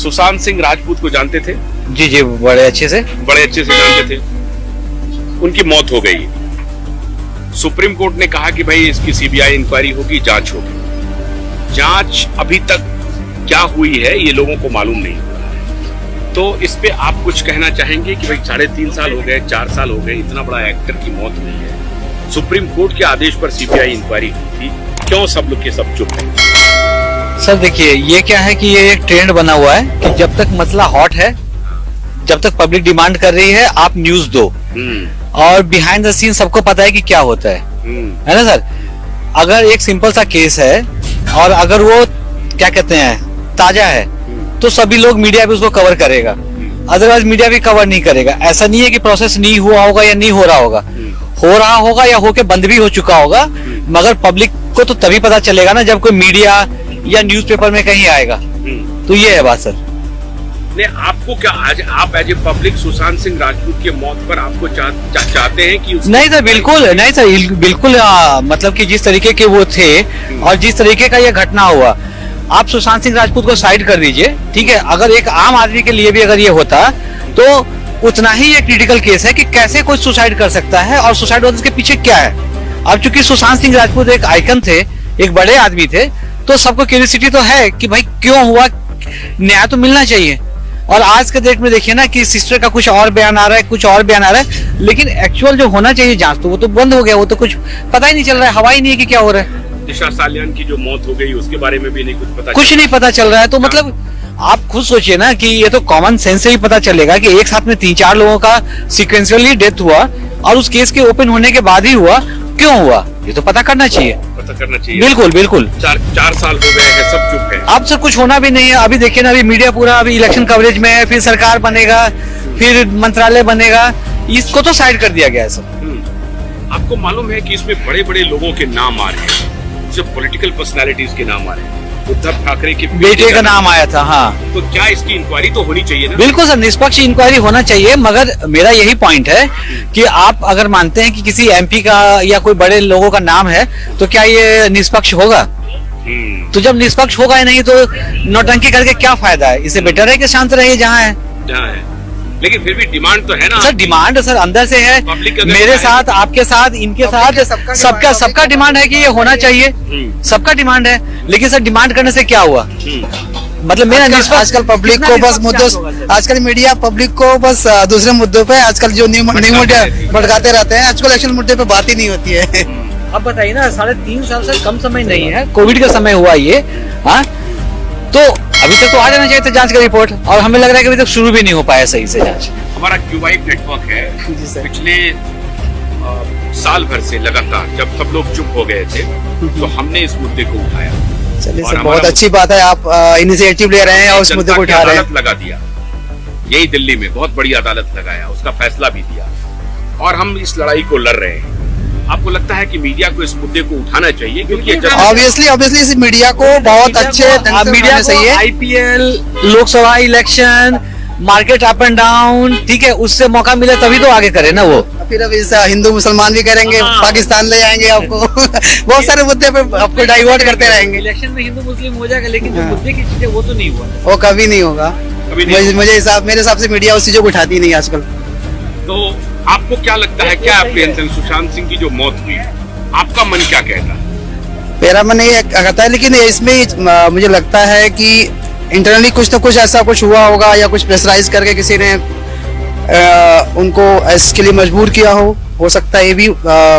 सुशांत सिंह राजपूत को जानते थे? जी जी, बड़े अच्छे से जानते थे। उनकी मौत हो गई। सुप्रीम कोर्ट ने कहा कि भाई इसकी सीबीआई इंक्वायरी होगी, जांच होगी। जांच अभी तक क्या हुई है ये लोगों को मालूम नहीं हुआ है। तो इस पे आप कुछ कहना चाहेंगे कि भाई 3.5 साल हो गए, 4 साल हो गए, इतना बड़ा एक्टर की मौत हुई है, सुप्रीम कोर्ट के आदेश पर सीबीआई इंक्वायरी हुई थी, क्यों सब लोग के सब चुप हैं? सर देखिए, ये क्या है कि ये एक ट्रेंड बना हुआ है कि जब तक मसला हॉट है, जब तक पब्लिक डिमांड कर रही है, आप न्यूज दो। और बिहाइंड द सीन सबको पता है कि क्या होता है ना सर। अगर एक सिंपल सा केस है और अगर वो क्या कहते हैं ताजा है, तो सभी लोग मीडिया भी उसको कवर करेगा, अदरवाइज मीडिया भी कवर नहीं करेगा। ऐसा नहीं है कि प्रोसेस नहीं हुआ होगा या नहीं हो रहा होगा, हो रहा होगा या होके बंद भी हो चुका होगा, मगर पब्लिक को तो तभी पता चलेगा ना जब कोई मीडिया या न्यूज़पेपर में कहीं आएगा। तो ये है बात सर। नहीं, आपको क्या आज आप as a public Sushant Singh Rajput की मौत पर आपको चाहते हैं कि नहीं सर, बिल्कुल नहीं सर, बिल्कुल मतलब कि जिस तरीके के वो थे और जिस तरीके का ये घटना हुआ, आप सुशांत सिंह राजपूत को साइड कर दीजिए, ठीक है। अगर एक आम आदमी के लिए भी अगर ये होता तो उतना ही ये क्रिटिकल केस है कि कैसे कोई सुसाइड कर सकता है और सुसाइड नोटिस के पीछे क्या है। अब चूंकि सुशांत सिंह राजपूत एक आइकन थे, एक बड़े आदमी थे, तो सबको क्यूरियोसिटी तो है कि भाई क्यों हुआ, न्याय तो मिलना चाहिए। और आज के डेट में देखिए ना कि सिस्टर का कुछ और बयान आ रहा है, कुछ और बयान आ रहा है, लेकिन एक्चुअल जो होना चाहिए जांच तो वो तो बंद हो गया, वो तो कुछ पता ही नहीं चल रहा है, हवा ही नहीं है कि क्या हो रहा है। दिशा सालियान की जो मौत हो गई उसके बारे में भी नहीं कुछ नहीं पता चल रहा है। तो मतलब आप खुद सोचिए ना कि ये तो कॉमन सेंस से ही पता चलेगा कि एक साथ में 3-4 लोगों का सीक्वेंशियली डेथ हुआ और उस केस के ओपन होने के बाद ही हुआ, क्यों हुआ, ये तो पता करना चाहिए। बिल्कुल बिल्कुल। 4 साल हो गए हैं, सब चुप है। अब सर कुछ होना भी नहीं है। अभी देखिए ना, अभी मीडिया पूरा अभी इलेक्शन कवरेज में है, फिर सरकार बनेगा, फिर मंत्रालय बनेगा, इसको तो साइड कर दिया गया है सर। आपको मालूम है कि इसमें बड़े बड़े लोगों के नाम आ रहे हैं, जो पॉलिटिकल पर्सनालिटीज के नाम आ रहे हैं। उद्धव ठाकरे के बेटे का नाम आया था। हाँ, तो क्या इसकी इंक्वायरी तो होनी चाहिए ना? बिल्कुल सर, निष्पक्ष इंक्वायरी होना चाहिए, मगर मेरा यही पॉइंट है कि आप अगर मानते हैं कि किसी एमपी का या कोई बड़े लोगों का नाम है तो क्या ये निष्पक्ष होगा? तो जब निष्पक्ष होगा ही नहीं तो नौटंकी करके क्या फायदा है? इससे बेटर है कि शांत रहिए जहाँ है। लेकिन फिर भी डिमांड तो है ना सर। डिमांड सर अंदर से है, मेरे साथ, आपके साथ, इनके साथ, सबका डिमांड है कि ये होना चाहिए, सबका डिमांड है। लेकिन सर डिमांड करने से क्या हुआ? मतलब मेरा आजकल पब्लिक को बस मुद्दों, आजकल मीडिया पब्लिक को बस दूसरे मुद्दों पे आजकल जो न्यू मीडिया भड़काते रहते हैं, आजकल इलेक्शन मुद्दे पे बात ही नहीं होती है। अब बताइए ना, 3.5 साल से कम समय नहीं है, कोविड का समय हुआ ये। हाँ, तो अभी तक तो आ जाना चाहिए था जांच का रिपोर्ट, और हमें लग रहा है कि अभी तक शुरू भी नहीं हो पाया सही से जांच। हमारा क्यूबाइट नेटवर्क है, पिछले साल भर से लगातार जब सब लोग चुप हो गए थे तो हमने इस मुद्दे को उठाया। चलिए सर, बहुत अच्छी बात है, आप इनिशिएटिव ले रहे हैं और उस मुद्दे को उठा रहे हैं। लगा दिया, यही दिल्ली में बहुत बड़ी अदालत लगाया, उसका फैसला भी दिया, और हम इस लड़ाई को लड़ रहे हैं। आपको लगता है कि मीडिया को इस मुद्दे को उठाना चाहिए? क्योंकि ऑब्वियसली इस मीडिया को बहुत अच्छे मीडिया चाहिए। IPL, Lok Sabha election, market up and down, ठीक है, उससे मौका मिले तभी तो आगे करे ना वो। फिर अब हिंदू मुसलमान भी करेंगे, पाकिस्तान ले जाएंगे आपको बहुत सारे मुद्दे पे आपको डाइवर्ट करते रहेंगे। इलेक्शन में हिंदू मुस्लिम हो जाएगा, लेकिन जो मुद्दे की चीजें वो तो नहीं हुआ, वो कभी नहीं होगा। मेरे हिसाब से मीडिया उस चीजों को उठाती नहीं आजकल। तो आपको क्या लगता है, क्या अप्रिहेंशन सुशांत सिंह की जो मौत हुई, आपका मन क्या कहता है? मेरा मन ये कहता है, लेकिन इसमें मुझे लगता है कि इंटरनली कुछ तो कुछ ऐसा कुछ हुआ होगा, या कुछ प्रेशराइज करके किसी ने उनको इसके लिए मजबूर किया हो सकता है, ये भी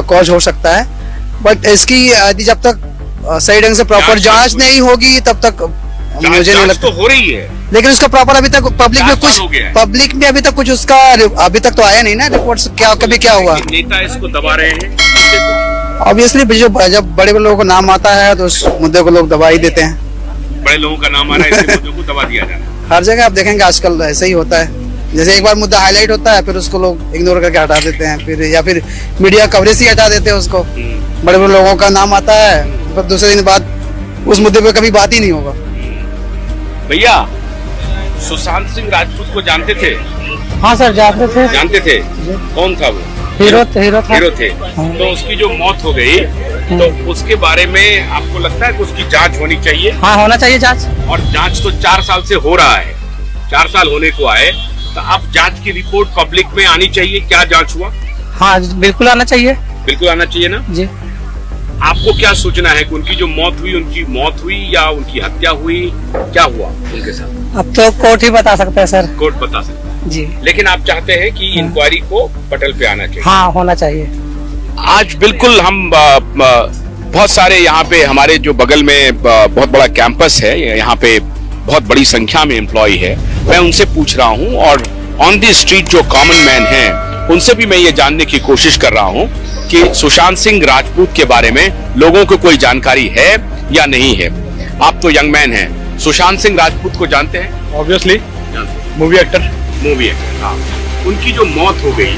कॉज हो सकता है। बट इसकी जब तक सही ढंग से प्रॉपर जांच नहीं होगी तब तक मुझे नहीं लगता। तो हो रही है, लेकिन उसका प्रॉपर अभी तक पब्लिक में अभी तक कुछ उसका अभी तक तो आया नहीं ना रिपोर्ट्स, क्या कभी क्या हुआ। नेता इसको दबा रहे हैं ऑब्वियसली, जब बड़े लोगों का नाम आता है तो उस मुद्दे को लोग दबा ही देते हैं। बड़े लोगों का नाम आ रहा है, इस मुद्दे को दबा दिया जा रहा है। हर जगह आप देखेंगे आजकल ऐसा ही होता है, जैसे एक बार मुद्दा हाईलाइट होता है फिर उसको लोग इग्नोर करके हटा देते हैं, फिर मीडिया कवरेज ही हटा देते हैं उसको। बड़े बड़े लोगों का नाम आता है, फिर दूसरे दिन बाद उस मुद्दे पे कभी बात ही नहीं होगा। भैया, सुशांत सिंह राजपूत को जानते थे? हाँ सर, जानते थे। कौन था वो? हीरो थे। तो उसकी जो मौत हो गई, तो उसके बारे में आपको लगता है कि उसकी जांच होनी चाहिए? हाँ, होना चाहिए जांच। और जांच तो 4 साल से हो रहा है, 4 साल होने को आए, तो अब जांच की रिपोर्ट पब्लिक में आनी चाहिए। क्या जांच हुआ? हाँ बिल्कुल आना चाहिए। बिल्कुल आना चाहिए ना जी। आपको क्या सोचना है कि उनकी जो मौत हुई, उनकी मौत हुई या उनकी हत्या हुई, क्या हुआ उनके साथ? अब तो कोर्ट ही बता सकता है सर। कोर्ट बता सकता है जी। लेकिन आप चाहते हैं कि इंक्वायरी को पटल पे आना चाहिए। हाँ होना चाहिए। आज बिल्कुल हम बहुत सारे यहाँ पे हमारे जो बगल में बहुत बड़ा कैंपस है, यहाँ पे बहुत बड़ी संख्या में एम्प्लॉय है। मैं उनसे पूछ रहा हूँ और ऑन द स्ट्रीट जो कॉमन मैन हैं उनसे भी मैं ये जानने की कोशिश कर रहा हूँ कि सुशांत सिंह राजपूत के बारे में लोगों को कोई जानकारी है या नहीं है। आप तो यंग मैन हैं, सुशांत सिंह राजपूत को जानते हैं? Obviously movie actor. हाँ। उनकी जो मौत हो गई,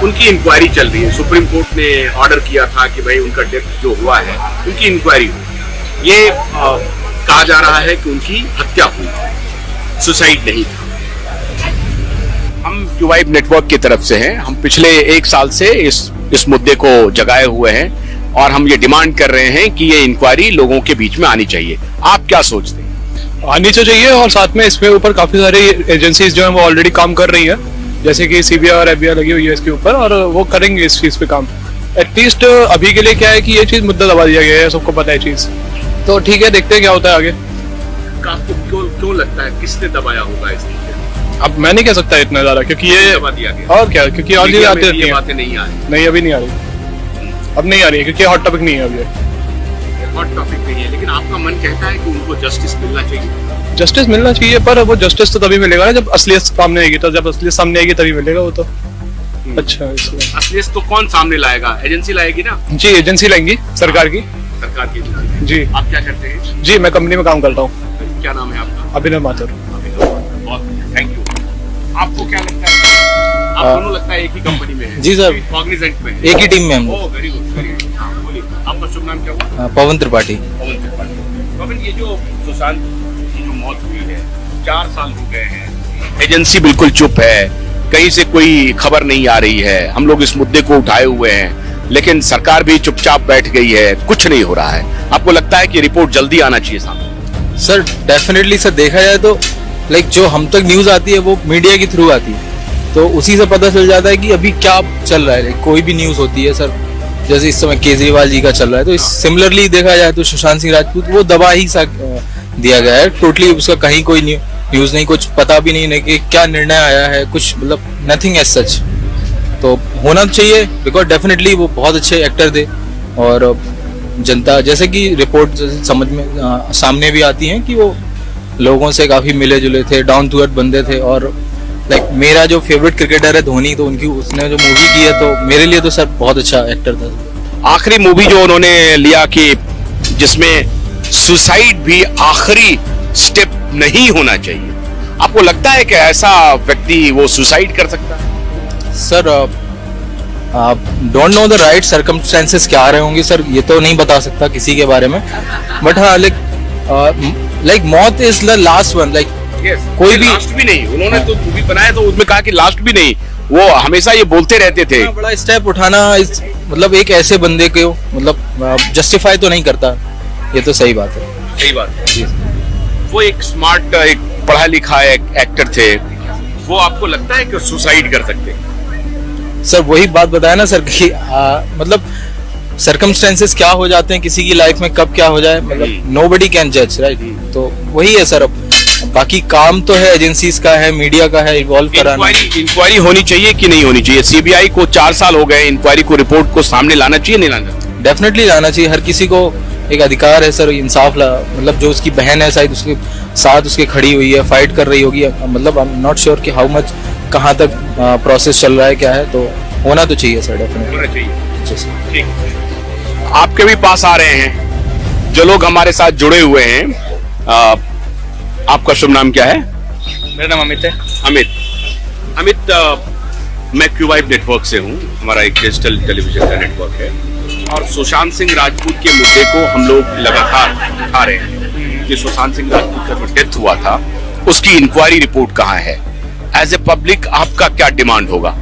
उनकी इंक्वायरी चल रही है। सुप्रीम कोर्ट ने ऑर्डर किया था कि भाई उनका डेथ जो हुआ है उनकी इंक्वायरी हो। ये कहा जा रहा है कि उनकी हत्या हुई, सुसाइड नहीं था। हम युवाइब नेटवर्क की तरफ से हैं। हम पिछले 1 साल से इस मुद्दे को जगाए हुए हैं और हम ये डिमांड कर रहे हैं कि ये इंक्वायरी लोगों के बीच में आनी चाहिए। आप क्या सोचते हैं? आनी तो चाहिए और साथ में इसमें ऊपर काफी सारी एजेंसीज जो हैं वो ऑलरेडी काम कर रही हैं, जैसे कि सीबीआई और एफबीआई लगी हुई है इसके ऊपर और वो करेंगे इस चीज पे काम। एटलीस्ट अभी के लिए क्या है कि ये चीज मुद्दा दबा दिया गया है, सबको पता है चीज। तो ठीक है, देखते हैं क्या होता है आगे। आपको क्यों लगता है किसने दबाया होगा इस चीज? अब मैं नहीं कह सकता इतना ज्यादा, क्योंकि ये दबा दिया गया और क्या, क्योंकि और चीजें आती रहती हैं। बातें नहीं आ रही। नहीं अभी नहीं आ रही, अब नहीं आ रही है क्योंकि हॉट टॉपिक नहीं है अभी। हॉट टॉपिक नहीं है, लेकिन आपका मन कहता है कि उनको जस्टिस मिलना चाहिए। जस्टिस मिलना चाहिए, पर वो जस्टिस तो तभी मिलेगा ना जब असलियत सामने आएगी। तो जब असलियत सामने आएगी तभी मिलेगा वो तो। अच्छा, इसलिए असलियत तो कौन सामने लाएगा? एजेंसी लाएगी ना। जी, एजेंसी लाएंगी सरकार की। सरकार की एजेंसी। जी। आप क्या करते हैं? जी, मैं कंपनी में काम करता हूँ। क्या नाम है आपका? अभिनव माथुर। बहुत थैंक यू। आपको क्या लगता है? आप दोनों लगता है एक ही कंपनी में है? जी सर, कॉग्निजेंट में है? एक ही टीम में हम। Oh very good, very good. हाँ, बोलिए। आपका शुभ नाम क्या हुआ? पवन त्रिपाठी। पवन त्रिपाठी। पवन, ये जो सुशांत की जो मौत हुई है, 4 साल हो गए हैं, एजेंसी बिल्कुल चुप है, कहीं से कोई खबर नहीं आ रही है। हम लोग इस मुद्दे को उठाए हुए हैं, लेकिन सरकार भी चुपचाप बैठ गई है, कुछ नहीं हो रहा है। आपको लगता है कि रिपोर्ट जल्दी आना चाहिए सामने? सर डेफिनेटली सर, देखा जाए तो लाइक जो हम तक न्यूज आती है वो मीडिया के थ्रू आती है, तो उसी से पता चल जाता है कि अभी क्या चल रहा है। कोई भी न्यूज होती है सर, जैसे इस समय केजरीवाल जी का चल रहा है, तो सिमिलरली देखा जाए तो सुशांत सिंह राजपूत वो दबा ही दिया गया है टोटली। उसका कहीं कोई न्यूज नहीं, कुछ पता भी नहीं कि क्या निर्णय आया है, कुछ मतलब नथिंग एज सच। तो होना चाहिए बिकॉज डेफिनेटली वो बहुत अच्छे एक्टर थे और जनता जैसे कि रिपोर्ट समझ में सामने भी आती है कि वो लोगों से काफी मिले जुले थे, डाउन टू अर्थ बंदे थे। और लाइक मेरा जो फेवरेट क्रिकेटर है धोनी, तो उनकी उसने जो मूवी की है तो मेरे लिए तो सर बहुत अच्छा एक्टर था। आखिरी मूवी जो उन्होंने लिया कि जिसमें सुसाइड भी आखिरी स्टेप नहीं होना चाहिए, आपको लगता है कि ऐसा व्यक्ति वो सुसाइड कर सकता है? Sir don't know the right circumstances क्या रहे होंगे सर, ये तो नहीं बता सकता किसी के बारे में। बट हाँ लाइक मौत is the last one. Like कोई भी लास्ट भी नहीं, उन्होंने तो मूवी बनाया तो उसमें कहा कि लास्ट भी नहीं, वो हमेशा ये बोलते रहते थे। बड़ा स्टेप उठाना मतलब एक ऐसे बंदे को मतलब जस्टिफाई तो नहीं करता, ये तो सही बात है। सही बात है। वो एक स्मार्ट, एक पढ़ा लिखा एक्टर थे, वो आपको लगता है कि सुसाइड कर सकते हैं? सर वही बात बताया ना सर कि मतलब सर्कमस्टेंसेस क्या हो जाते हैं किसी की लाइफ में, कब क्या हो जाए, मतलब नोबडी कैन जज, राइट। तो वही है सर। अब बाकी काम तो है एजेंसीज का है, मीडिया का है, इन्वॉल्व कराना। इंक्वायरी होनी चाहिए कि नहीं होनी चाहिए? सीबीआई को 4 साल हो गए, इंक्वायरी को, रिपोर्ट को सामने लाना चाहिए नहीं लाना चाहिए? डेफिनेटली लाना चाहिए। हर किसी को एक अधिकार है सर इंसाफ मतलब जो उसकी बहन है शायद उसके साथ उसके खड़ी हुई है, फाइट कर रही होगी, मतलब आई एम नॉट श्योर कि हाउ मच कहाँ तक प्रोसेस चल रहा है, क्या है, तो होना तो चाहिए सर, डेफिनेटली होना चाहिए। ठीक। आपके भी पास आ रहे हैं जो लोग हमारे साथ जुड़े हुए हैं। आपका शुभ नाम क्या है? मेरा नाम अमित है। अमित, मैं क्यूवाइब नेटवर्क से हूँ, हमारा एक डिजिटल टेलीविजन का नेटवर्क है, और सुशांत सिंह राजपूत के मुद्दे को हम लोग लगातार उठा रहे हैं कि सुशांत सिंह राजपूत का जो डेथ हुआ था उसकी इंक्वायरी रिपोर्ट कहाँ है? एज ए पब्लिक आपका क्या डिमांड होगा?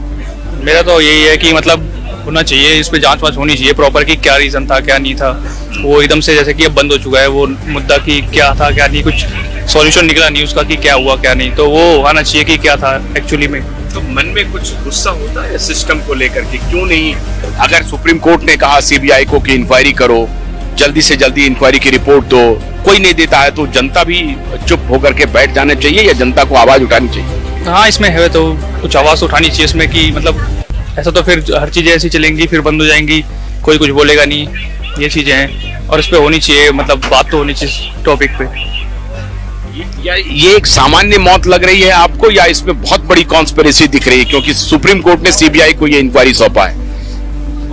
मेरा तो यही है कि मतलब होना चाहिए, इस पे जांच वांच होनी चाहिए प्रॉपर कि क्या रीजन था क्या नहीं था। वो एकदम से जैसे कि अब बंद हो चुका है वो मुद्दा कि क्या था क्या नहीं, कुछ सॉल्यूशन निकला नहीं उसका कि क्या हुआ क्या नहीं, तो वो आना चाहिए कि क्या था एक्चुअली में। तो मन में कुछ गुस्सा होता है सिस्टम को लेकर के, क्यों नहीं? अगर सुप्रीम कोर्ट ने कहा सीबीआई को कि इंक्वायरी करो, जल्दी से जल्दी इंक्वायरी की रिपोर्ट दो, कोई नहीं देता है, तो जनता भी चुप होकर के बैठ जाना चाहिए या जनता को आवाज उठानी चाहिए? हाँ, इसमें है तो कुछ आवाज़ उठानी चाहिए इसमें कि मतलब ऐसा तो फिर हर चीज़ें ऐसी चलेंगी फिर बंद हो जाएंगी, कोई कुछ बोलेगा नहीं, ये चीज़ें हैं। और इस पे होनी चाहिए मतलब बात तो होनी चाहिए टॉपिक पे। ये एक सामान्य मौत लग रही है आपको या इसमें बहुत बड़ी कॉन्स्पिरेसी दिख रही है क्योंकि सुप्रीम कोर्ट ने सीबीआई को ये इंक्वायरी सौंपा है?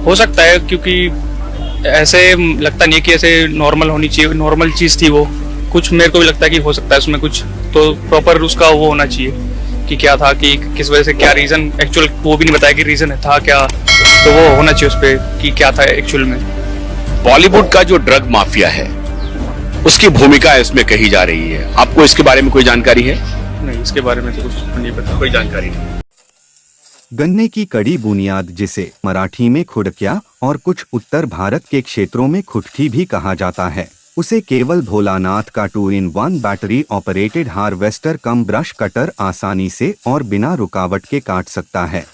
हो सकता है क्योंकि ऐसे लगता नहीं है कि ऐसे नॉर्मल होनी चाहिए, नॉर्मल चीज़ थी वो, कुछ मेरे को भी लगता है कि हो सकता है उसमें कुछ तो प्रॉपर उसका वो होना चाहिए कि क्या था कि किस वजह से क्या रीजन एक्चुअल, वो भी नहीं बताया कि रीजन था क्या, तो वो होना चाहिए उस पर कि क्या था एक्चुअल में। बॉलीवुड का जो ड्रग माफिया है उसकी भूमिका इसमें कही जा रही है, आपको इसके बारे में कोई जानकारी है? नहीं, इसके बारे में तो कुछ नहीं पता, कोई जानकारी नहीं। गन्ने की कड़ी बुनियाद, जिसे मराठी में खुडक्या और कुछ उत्तर भारत के क्षेत्रों में खुटकी भी कहा जाता है, उसे केवल भोलानाथ का 2-in-1 बैटरी ऑपरेटेड हार्वेस्टर कम ब्रश कटर आसानी से और बिना रुकावट के काट सकता है।